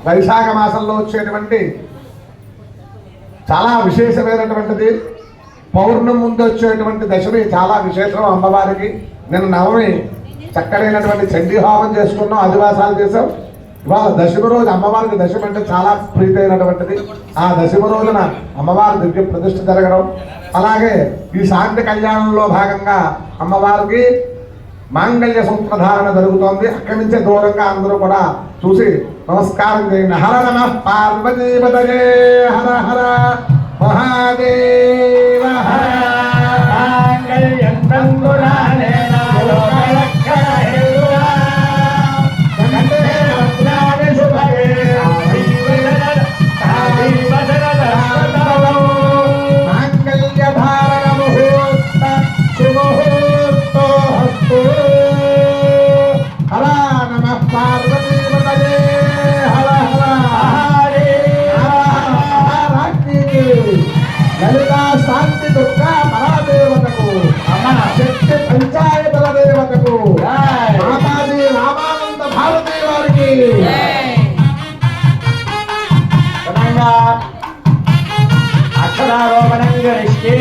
వైశాఖ మాసంలో వచ్చేటువంటి చాలా విశేషమైనటువంటిది. పౌర్ణమి ముందు వచ్చేటువంటి దశమి చాలా విశేషం అమ్మవారికి. నిన్న నవమి చక్కడైనటువంటి చండీ హోమం చేసుకున్నాం, అధివాసాలు చేసాం. ఇవాళ దశమి రోజు అమ్మవారికి దశమి అంటే చాలా ప్రీతి అయినటువంటిది. ఆ దశమి రోజున అమ్మవారి దివ్య ప్రతిష్ఠ జరగడం, అలాగే ఈ శాంతి కళ్యాణంలో భాగంగా అమ్మవారికి మాంగళ్య సూత్రధారణ జరుగుతోంది. అక్కడి నుంచే దూరంగా అందరూ కూడా చూసి నమస్కారం చేయండి. హర నమః పార్వతీపతయే హర హర మహాదేవ హర. మాంగళ్యం తంతురానేన లోకరక్షణ హేతునా కంటే వస్త్రాణి శుభగే మాంగళ్య ధారణ ముహూర్త సుముహూర్తో హస్తు. హర నమః పార్వతీపతయే హర హర లలితా శాంతి దుర్గా పరాదేవతకు, శక్తి పంచాయతల దేవతకు, మాతాజీ రామానంద భారతి వారికి అక్షరారోపణం గరిష్టే.